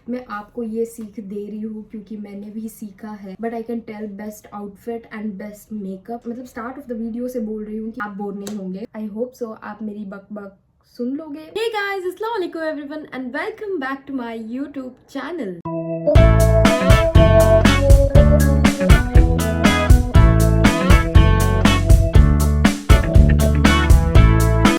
मैं आपको ये सीख दे रही हूँ क्योंकि मैंने भी सीखा है। But I can tell best outfit and best makeup, मतलब स्टार्ट ऑफ द वीडियो से बोल रही हूँ कि आप बोर नहीं होंगे। आई होप सो आप मेरी बक बक सुन लोगे। Hey guys, अस्सलाम वालेकुम everyone and welcome back to my YouTube channel.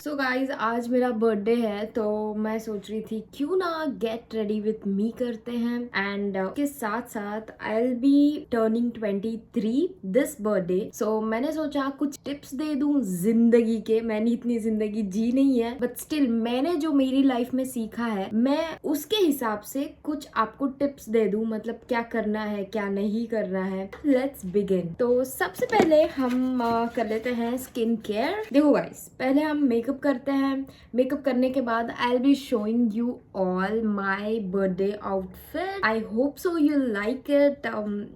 So guys आज मेरा बर्थडे है तो मैं सोच रही थी क्यों ना गेट रेडी विथ मी करते हैं एंड के साथ साथ I will be turning 23 this birthday. So मैंने सोचा कुछ टिप्स दे दूं जिंदगी के। मैंने इतनी जिंदगी जी नहीं है बट स्टिल मैंने जो मेरी लाइफ में सीखा है मैं उसके हिसाब से कुछ आपको टिप्स दे दूं, मतलब क्या करना है क्या नहीं करना है। Let's begin. तो सबसे पहले हम कर लेते हैं स्किन केयर। देखो गाइस, पहले हम मेकअप करते हैं। मेकअप करने के बाद आई will be showing you all my birthday outfit. I hope so you like it.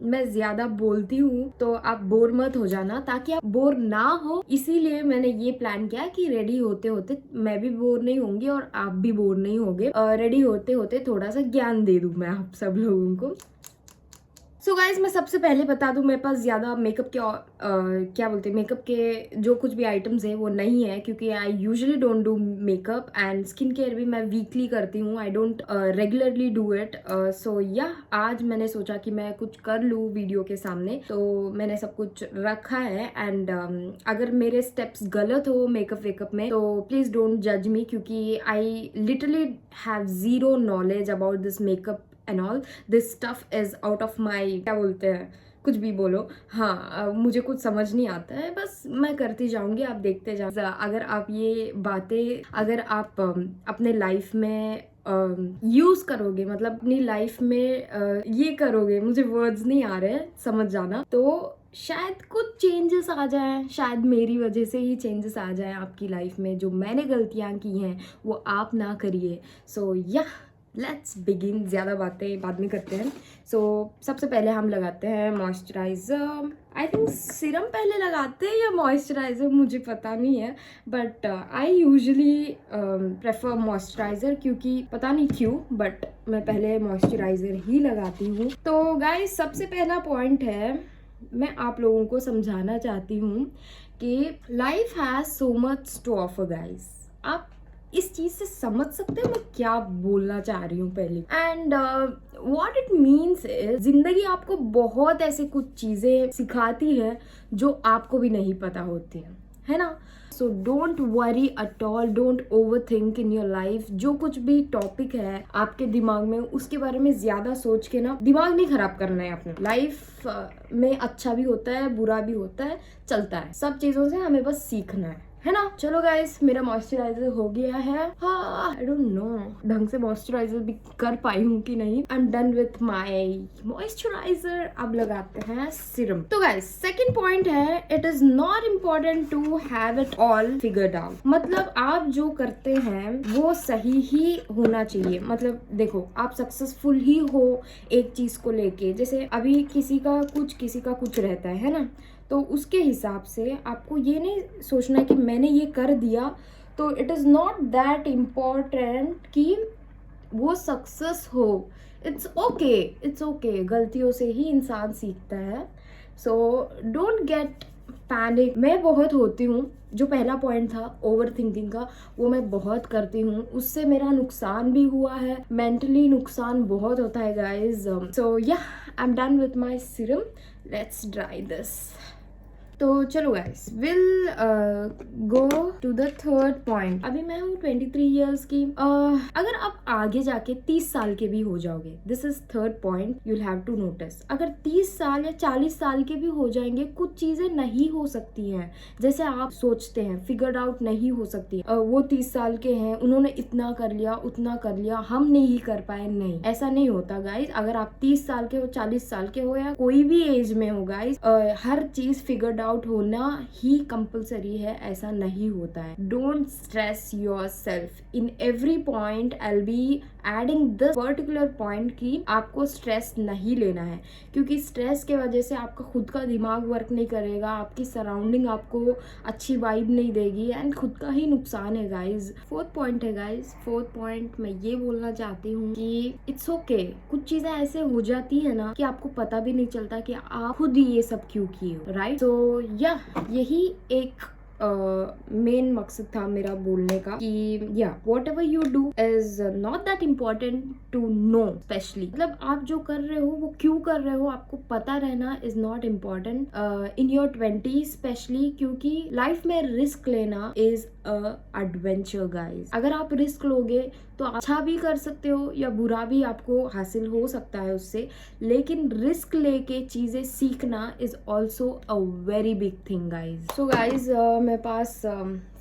मैं ज्यादा बोलती हूँ तो आप बोर मत हो जाना, ताकि आप बोर ना हो इसीलिए मैंने ये प्लान किया कि रेडी होते होते मैं भी बोर नहीं होंगी और आप भी बोर नहीं होगे। रेडी होते होते थोड़ा सा ज्ञान दे दूं मैं आप सब लोगों को। सो गाइज मैं सबसे पहले बता दूं, मेरे पास ज़्यादा मेकअप के क्या बोलते हैं, मेकअप के जो कुछ भी आइटम्स हैं वो नहीं है क्योंकि I usually don't do makeup and skin care भी मैं वीकली करती हूँ। I don't regularly do it. So yeah आज मैंने सोचा कि मैं कुछ कर लूँ वीडियो के सामने, तो मैंने सब कुछ रखा है एंड अगर मेरे स्टेप्स गलत हो मेकअप वेकअप में तो प्लीज़ डोंट जज मी, क्योंकि I literally have zero knowledge about this makeup and all. This stuff is out of my, क्या बोलते हैं, कुछ भी बोलो। हाँ, मुझे कुछ समझ नहीं आता है, बस मैं करती जाऊंगी, आप देखते जाओ। अगर आप ये बातें अगर आप अपने लाइफ में यूज करोगे, मतलब अपनी लाइफ में ये करोगे, मुझे वर्ड्स नहीं आ रहे हैं, समझ जाना, तो शायद कुछ चेंजेस आ जाए। शायद मेरी वजह से ही चेंजेस आ जाए आपकी लाइफ में। जो मैंने गलतियां की हैं वो आप ना करिए। सो या लेट्स बिगिन। ज़्यादा बातें बाद में करते हैं। सो सबसे पहले हम लगाते हैं मॉइस्चराइज़र। आई थिंक सिरम पहले लगाते हैं या मॉइस्चराइज़र, मुझे पता नहीं है, but I usually prefer moisturiser, क्योंकि पता नहीं क्यों बट मैं पहले मॉइस्चराइज़र ही लगाती हूँ। तो गाइस सबसे पहला पॉइंट है, मैं आप लोगों को समझाना चाहती हूँ कि life has so much to offer guys. आप इस चीज से समझ सकते हो मैं क्या बोलना चाह रही हूँ पहले। And what it means is, जिंदगी आपको बहुत ऐसे कुछ चीजें सिखाती है जो आपको भी नहीं पता होती है ना। So don't worry at all, don't over think in your life. जो कुछ भी टॉपिक है आपके दिमाग में उसके बारे में ज्यादा सोच के ना दिमाग नहीं खराब करना है अपने। लाइफ में अच्छा भी होता है बुरा भी होता है, चलता है, सब चीजों से हमें बस सीखना है ना। चलो गाइस, मेरा मॉइस्चराइजर हो गया है। हाँ, आई डोंट नो ढंग से मॉइस्चराइजर भी कर पाई हूँ कि नहीं। I am done with my moisturiser. अब लगाते हैं सीरम। तो गाइस सेकंड पॉइंट है, it is not important to have it all figured out. मतलब आप जो करते हैं वो सही ही होना चाहिए। मतलब देखो, आप सक्सेसफुल ही हो एक चीज को लेके। जैसे अभी किसी का कुछ रहता है ना, तो उसके हिसाब से आपको ये नहीं सोचना है कि मैंने ये कर दिया तो it is not that important कि वो सक्सेस हो। इट्स ओके, गलतियों से ही इंसान सीखता है। So don't get panic. मैं बहुत होती हूँ, जो पहला पॉइंट था ओवर थिंकिंग का, वो मैं बहुत करती हूँ। उससे मेरा नुकसान भी हुआ है, मेंटली नुकसान बहुत होता है guys. So yeah I am done with my serum. Let's dry this. तो चलो guys, will go to the third point. अभी मैं हूँ 23 ईयर्स की। अगर आप आगे जाके 30 साल के भी हो जाओगे, this is third point you have to notice. अगर 30 साल या 40 साल के भी हो जाएंगे, कुछ चीजें नहीं हो सकती हैं जैसे आप सोचते हैं, फिगर्ड आउट नहीं हो सकती। वो 30 साल के हैं, उन्होंने इतना कर लिया उतना कर लिया, हम नहीं कर पाए, नहीं, ऐसा नहीं होता गाइस। अगर आप 30 साल के हो, 40 साल के हो या कोई भी एज में हो गाइस, हर चीज फिगर्ड आउट आउट होना ही कंपलसरी है, ऐसा नहीं होता है. Don't stress your self in every point. I will be adding this particular point कि आपको स्ट्रेस नहीं लेना है, क्योंकि स्ट्रेस के वजह से आपका खुद का दिमाग वर्क नहीं करेगा, आपकी सराउंडिंग आपको अच्छी वाइब नहीं देगी एंड खुद का ही नुकसान है गाइज. फोर्थ पॉइंट है गाइज, फोर्थ पॉइंट मैं ये बोलना चाहती हूँ कि इट्स ओके. कुछ चीजें ऐसे हो जाती है ना कि आपको पता भी नहीं चलता कि आप खुद ये सब क्यों किए हो, राइट. तो या यही एक मेन मकसद था मेरा बोलने का कि या whatever you do is not that important to know. Especially मतलब आप जो कर रहे हो वो क्यों कर रहे हो आपको पता रहना is not important in your 20s specially, क्योंकि लाइफ में रिस्क लेना इज एडवेंचर गाइज. अगर आप रिस्क लोगे तो अच्छा भी कर सकते हो या बुरा भी आपको हासिल हो सकता है उससे, लेकिन रिस्क लेके चीजें सीखना is also a very big thing guys. So guys मेरे पास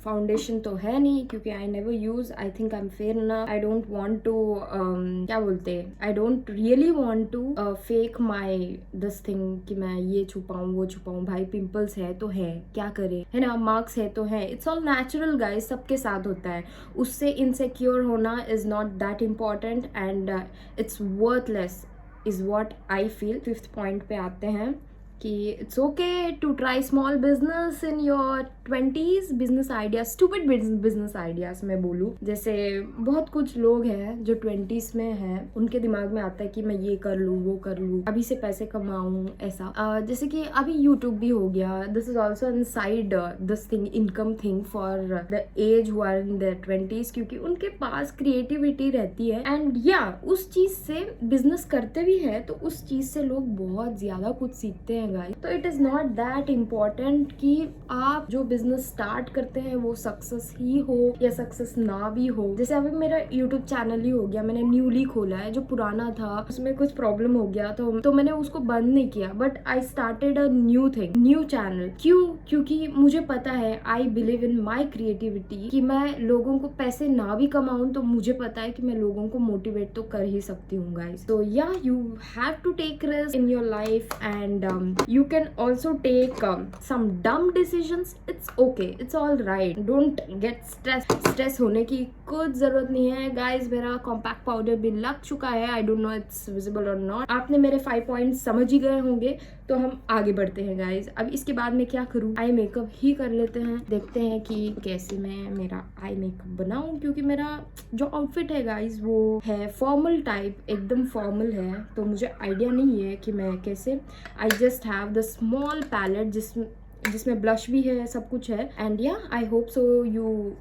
फाउंडेशन तो है नहीं, क्योंकि I never use. I think I am fair ना. आई डोंट वांट टू क्या बोलते, I don't really want to fake my this thing कि मैं ये छुपाऊं वो छुपाऊं. भाई पिंपल्स है तो है, क्या करे, है ना. मार्क्स है तो है. इट्स ऑल नेचुरल गाइज, सबके साथ होता है. उससे इनसिक्योर होना is not that important and it's worthless is what I feel. Fifth point पे आते हैं कि it's okay to try small business in your 20s. Business ideas, stupid business ideas मैं बोलूँ. जैसे बहुत कुछ लोग हैं जो 20s में हैं, उनके दिमाग में आता है कि मैं ये कर लूँ वो कर लूँ, अभी से पैसे कमाऊँ ऐसा. जैसे कि अभी यूट्यूब भी हो गया. This is also inside this thing, income thing for the age who are in their 20s, क्योंकि उनके पास क्रिएटिविटी रहती है एंड या उस चीज से बिजनेस करते भी है तो उस चीज से लोग बहुत ज्यादा कुछ सीखते हैं गाइस. तो it is not that important कि आप जो बिजनेस स्टार्ट करते हैं वो सक्सेस ही हो या सक्सेस ना भी हो. जैसे अभी मेरा यूट्यूब चैनल ही हो गया, मैंने न्यूली खोला है. जो पुराना था उसमें कुछ प्रॉब्लम हो गया तो मैंने उसको बंद नहीं किया, but I started a new thing, new channel. क्यों? क्योंकि मुझे पता है, I believe in my creativity, कि मैं लोगों को पैसे ना भी कमाऊं तो मुझे पता है कि मैं लोगों को मोटिवेट तो कर ही सकती हूँ गाइस. तो yeah you have to take risk in your life and you can also take some dumb decisions. It's okay, it's all right. Don't get stress होने की कुछ जरूरत नहीं है guys. मेरा कॉम्पैक्ट पाउडर भी लग चुका है. I don't know it's visible or not. आपने मेरे 5 पॉइंट्स समझ ही गए होंगे, तो हम आगे बढ़ते हैं गाइज. अब इसके बाद मैं क्या करूँ, आई मेकअप ही कर लेते हैं. देखते हैं कि कैसे मैं मेरा आई मेकअप बनाऊं, क्योंकि मेरा जो आउटफिट है गाइज वो है फॉर्मल टाइप, एकदम फॉर्मल है. तो मुझे आइडिया नहीं है कि मैं कैसे. I just have the small palette जिसमें ब्लश भी है, सब कुछ है. And yeah I hope so you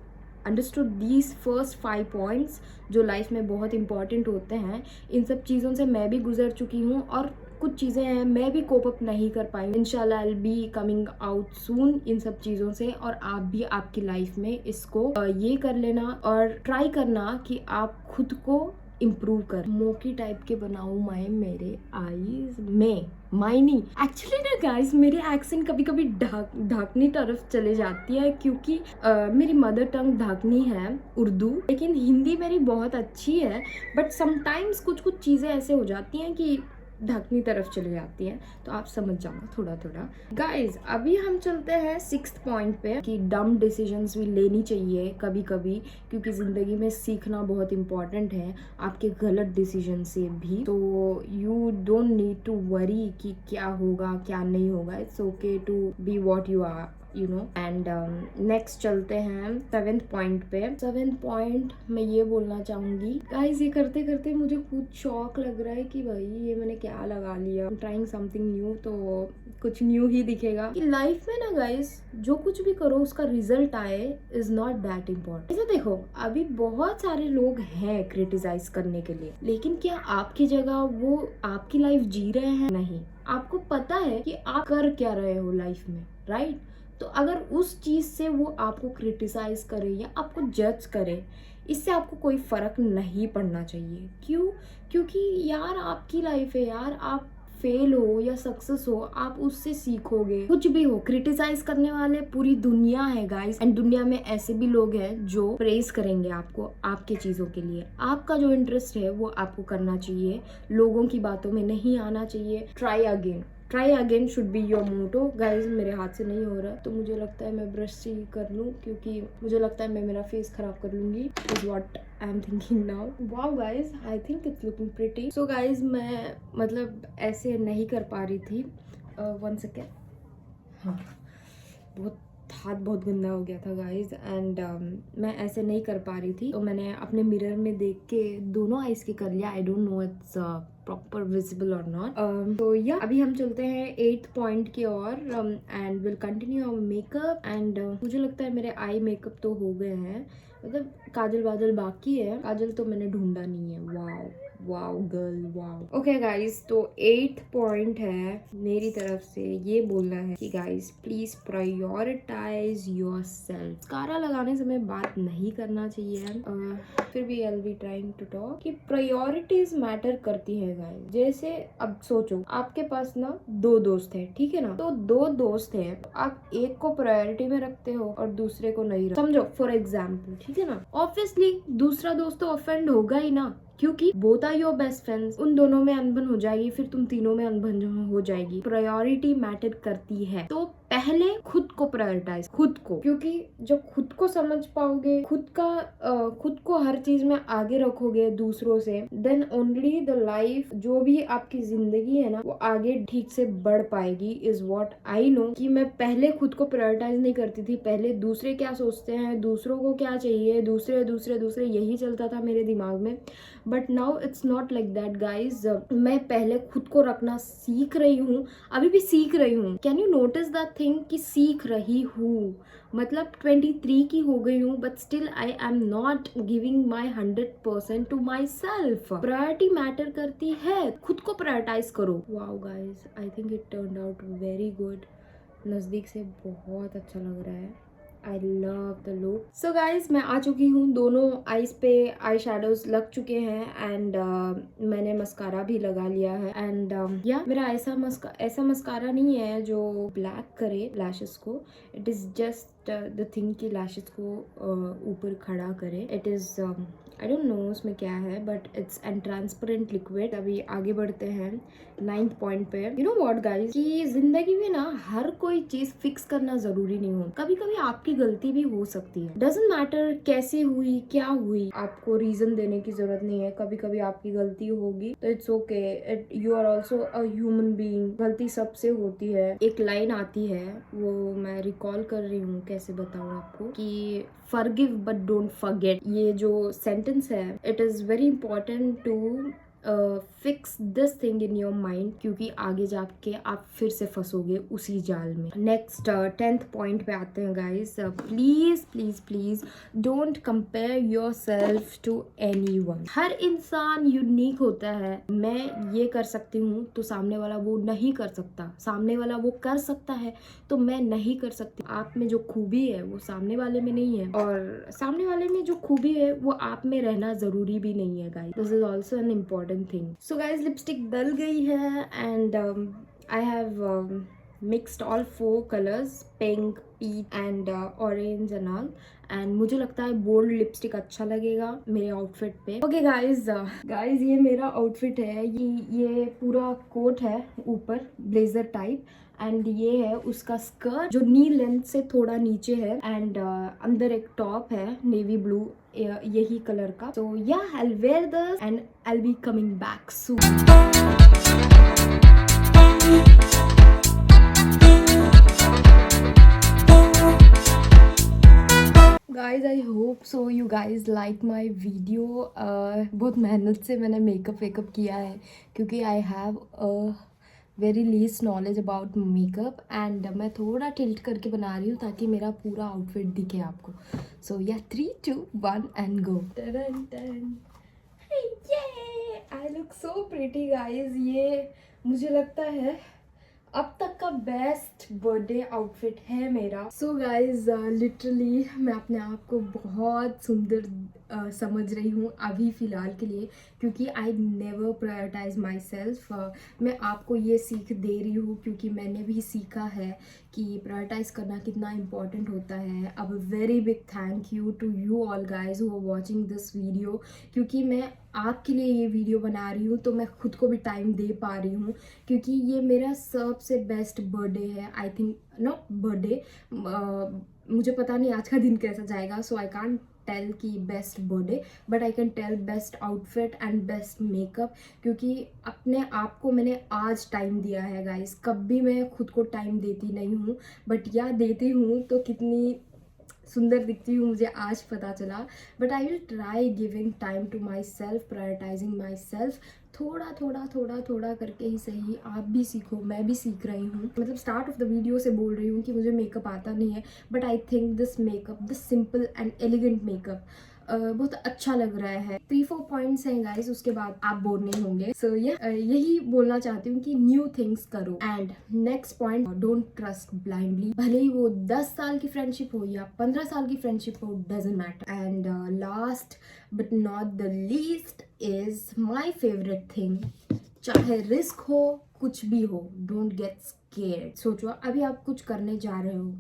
understood these first 5 points जो लाइफ में बहुत इंपॉर्टेंट होते हैं. इन सब चीज़ों से मैं भी गुजर चुकी हूँ और कुछ चीज़ें हैं मैं भी कोप अप नहीं कर पाई. इंशाल्लाह I will be coming out soon in सब चीज़ों से. और आप भी आपकी लाइफ में इसको ये कर लेना और ट्राई करना कि आप खुद को इम्प्रूव कर. मोकी टाइप के बनाऊं मैं मेरे आईज में. माइनी एक्चुअली ना गाइस, मेरी एक्सेंट कभी कभी ढाकनी तरफ चले जाती है, क्योंकि मेरी मदर टंग ढाकनी है उर्दू, लेकिन हिंदी मेरी बहुत अच्छी है. बट समटाइम्स कुछ चीज़ें ऐसे हो जाती हैं कि ढकनी तरफ चली जाती है, तो आप समझ जाना थोड़ा थोड़ा. गाइज अभी हम चलते हैं 6th पॉइंट पे कि डम डिसीजंस भी लेनी चाहिए कभी कभी, क्योंकि ज़िंदगी में सीखना बहुत इंपॉर्टेंट है आपके गलत डिसीजन से भी. तो you don't need to worry कि क्या होगा क्या नहीं होगा. It's okay to be what you are, you know. And next चलते हैं 7th पॉइंट पे. 7th पॉइंट मैं ये बोलना चाहूंगी गाइज, ये करते करते मुझे खुद शौक लग रहा है कि भाई ये मैंने क्या लगा लिया. ट्राइंग समथिंग न्यू, तो कुछ न्यू ही दिखेगा. कि लाइफ में ना गाइज जो कुछ भी करो उसका रिजल्ट आए इज नॉट दैट इम्पोर्टेंट. ऐसे देखो, अभी बहुत सारे लोग हैं क्रिटिसाइज करने के लिए, लेकिन क्या आपकी जगह वो आपकी लाइफ जी रहे हैं? नहीं. आपको पता है कि आप कर क्या रहे हो लाइफ में, राइट? तो अगर उस चीज़ से वो आपको क्रिटिसाइज करे या आपको जज करे, इससे आपको कोई फ़र्क नहीं पड़ना चाहिए. क्यों? क्योंकि यार आपकी लाइफ है यार. आप फेल हो या सक्सेस हो, आप उससे सीखोगे. कुछ भी हो, क्रिटिसाइज करने वाले पूरी दुनिया है गाइस. एंड दुनिया में ऐसे भी लोग हैं जो प्रेज करेंगे आपको आपके चीज़ों के लिए. आपका जो इंटरेस्ट है वो आपको करना चाहिए, लोगों की बातों में नहीं आना चाहिए. Try again, try again should be your motto. Guys मेरे हाथ से नहीं हो रहा है तो मुझे लगता है मैं ब्रश से ही कर लूँ, क्योंकि मुझे लगता है मैं मेरा फेस खराब कर लूँगी, is what I am thinking now. Wow guys, I think it's looking pretty. So guys मैं मतलब ऐसे नहीं कर पा रही थी। वन सेकेंड, हाँ बहुत हाथ बहुत गंदा हो गया था गाइज, एंड मैं ऐसे नहीं कर पा रही थी तो मैंने अपने मिरर में देख के दोनों आईज के कर लिया। I don't know it's proper visible और नॉट। तो या अभी हम चलते हैं 8th पॉइंट की ओर and will continue our makeup. And मुझे लगता है मेरे आई मेकअप तो हो गए हैं, मतलब काजल वाजल बाकी है, काजल तो मैंने ढूंढा नहीं है। Wow wow girl wow. Okay guys, तो 8th पॉइंट है मेरी तरफ से ये बोलना है कि guys please prioritize yourself. Mascara लगाने समय बात नहीं करना चाहिए, फिर भी I will be trying to talk कि प्रायोरिटीज मैटर करती है गाइज। जैसे अब सोचो आपके पास ना 2 दोस्त है, ठीक है ना, तो 2 दोस्त है, आप एक को प्रायोरिटी में रखते हो और दूसरे को नहीं रखते। समझो फॉर एग्जाम्पल, ठीक है ना, ऑब्वियसली दूसरा दोस्त तो ऑफेंड होगा ही ना, क्योंकि both are your best friends. उन दोनों में अनबन हो जाएगी, फिर तुम तीनों में अनबन हो जाएगी। प्रायोरिटी मैटर करती है, तो पहले खुद को प्रायोरिटाइज, खुद को, क्योंकि जब खुद को समझ पाओगे, खुद को हर चीज में आगे रखोगे दूसरों से, देन ओनली द लाइफ, जो भी आपकी जिंदगी है ना, वो आगे ठीक से बढ़ पाएगी, इज व्हाट आई नो। कि मैं पहले खुद को प्रायोरिटाइज नहीं करती थी, पहले दूसरे क्या सोचते हैं, दूसरों को क्या चाहिए, दूसरे दूसरे दूसरे, यही चलता था मेरे दिमाग में। But now it's not like that guys. मैं पहले खुद को रखना सीख रही हूँ, अभी भी सीख रही हूँ। Can you notice that thing कि सीख रही हूँ, मतलब 23 की हो गई हूँ, but still I am not giving my 100% to myself. Priority matter करती है, खुद को प्रायोरिटाइज करो। Wow guys, I think it turned out very good. नजदीक से बहुत अच्छा लग रहा है। I love the look. So guys, मैं आ चुकी हूँ, दोनों आईज पे आई शेडोज लग चुके हैं एंड मैंने मस्कारा भी लगा लिया है। एंड या मेरा ऐसा मस्कारा नहीं है जो ब्लैक करे लैशेस को। It is just the thing कि लैशेस को ऊपर खड़ा करे। It is I don't no उसमें क्या है, but it's an transparent liquid. अभी आगे बढ़ते हैं 9th पॉइंट पे। यू नो व्हाट गाइस, कि जिंदगी में ना हर कोई चीज फिक्स करना जरूरी नहीं हो। कभी कभी आपकी गलती भी हो सकती है, डजंट मैटर कैसे हुई, क्या हुई, आपको रीजन देने की जरूरत नहीं है। कभी कभी आपकी गलती होगी तो it's okay, you are also a human being. गलती सबसे होती है। एक लाइन आती है, वो मैं रिकॉल कर रही हूँ, कैसे बताऊँ आपको, कि forgive but don't forget। ये जो सेंटेंस है, it is very important to fix this thing in your mind, क्योंकि आगे जाके आप फिर से फंसोगे उसी जाल में। नेक्स्ट 10th पॉइंट पे आते हैं guys. Please please please don't compare yourself to anyone. हर इंसान यूनिक होता है। मैं ये कर सकती हूँ तो सामने वाला वो नहीं कर सकता, सामने वाला वो कर सकता है तो मैं नहीं कर सकती। आप में जो खूबी है वो सामने वाले में नहीं है, और सामने वाले में जो खूबी है वो आप में रहना जरूरी भी नहीं है guys. This is also an important thing. So guys, lipstick डल गई है and I have mixed all 4 colors, pink, peach and orange and all. And मुझे लगता है बोल्ड लिपस्टिक अच्छा लगेगा मेरे आउटफिट पे। ओके गाइज, ये मेरा आउटफिट है। ये पूरा कोट है ऊपर, ब्लेजर टाइप, एंड ये है उसका स्कर्ट जो नी लेंथ से थोड़ा नीचे है, एंड अंदर एक टॉप है नेवी ब्लू, यही कलर का। तो या I will where this and I will be coming back soon. Guys I hope so you guys like my video. बहुत मेहनत से मैंने मेकअप किया है, क्योंकि I have a very least knowledge about makeup, and मैं थोड़ा टिल्ट करके बना रही हूँ ताकि मेरा पूरा आउटफिट दिखे आपको। सो या 3, 2, 1 and go. I look so pretty guys. ये मुझे लगता है अब तक का बेस्ट बर्थडे आउटफिट है मेरा। सो गाइज लिटरली मैं अपने आप को बहुत सुंदर समझ रही हूँ अभी फ़िलहाल के लिए, क्योंकि I never prioritize myself. मैं आपको ये सीख दे रही हूँ क्योंकि मैंने भी सीखा है कि प्रायोरिटाइज करना कितना इम्पॉर्टेंट होता है। अब very big thank you to you all guys who are watching this video, क्योंकि मैं आपके लिए ये वीडियो बना रही हूँ तो मैं खुद को भी टाइम दे पा रही हूँ, क्योंकि ये मेरा सबसे बेस्ट बर्थडे है। आई थिंक नॉट बर्थडे, मुझे पता नहीं आज का दिन कैसा जाएगा, सो आई कांट टेल कि best birthday, but I can tell best outfit and best makeup, क्योंकि अपने आप को मैंने आज टाइम दिया है गाइस। कभी मैं खुद को टाइम देती नहीं हूँ, बट या देती हूँ तो कितनी सुंदर दिखती हूँ मुझे आज पता चला। But I will try giving time to myself, prioritizing myself, थोड़ा थोड़ा थोड़ा थोड़ा करके ही सही। आप भी सीखो, मैं भी सीख रही हूँ। मतलब स्टार्ट ऑफ द वीडियो से बोल रही हूँ कि मुझे मेकअप आता नहीं है, but I think this makeup, this simple and elegant makeup बहुत अच्छा लग रहा है। 3-4 पॉइंट्स हैं गाइस, उसके बाद आप बोर नहीं होंगे। सो यही बोलना चाहती हूँ कि न्यू थिंग्स करो। And next point, don't trust blindly. भले ही वो 10 साल की फ्रेंडशिप हो या 15 साल की फ्रेंडशिप हो, doesn't matter. And last but not the least is my favourite thing, चाहे रिस्क हो कुछ भी हो, डोंट गेट स्केयर्ड। सोचो अभी आप कुछ करने जा रहे हो,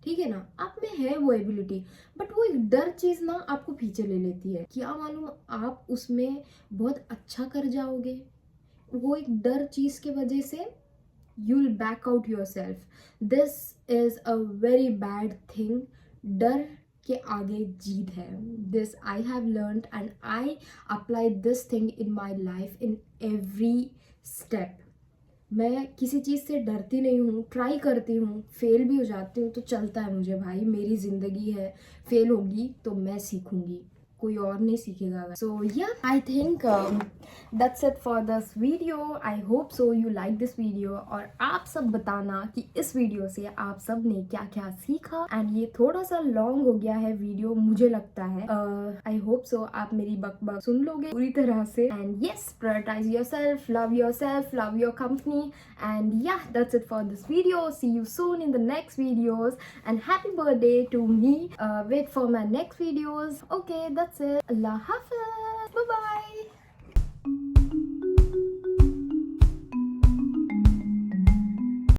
ठीक है ना, आप में है वो एबिलिटी, बट वो एक डर चीज ना आपको पीछे ले लेती है। क्या मालूम आप उसमें बहुत अच्छा कर जाओगे, वो एक डर चीज की वजह से you will back out your self. This is a very bad thing. डर के आगे जीत है। This I have learned and I apply this thing in my life in every step. मैं किसी चीज़ से डरती नहीं हूँ, ट्राई करती हूँ, फेल भी हो जाती हूँ तो चलता है मुझे भाई, मेरी ज़िंदगी है। फेल होगी तो मैं सीखूंगी, कोई और नहीं सीखेगा। सो yeah I think that's it for this video. I hope so you like this video, और आप सब बताना कि इस वीडियो से आप सब ने क्या क्या सीखा। एंड ये थोड़ा सा लॉन्ग हो गया है वीडियो मुझे लगता है। आई होप सो आप मेरी बकबक सुन लोगे पूरी तरह से। And yes, prioritize yourself, love your company. And yeah that's it for this video. See you soon in the next videos and happy birthday to me. Wait for my next videos. Okay, that's it. Allah Hafiz. Bye bye.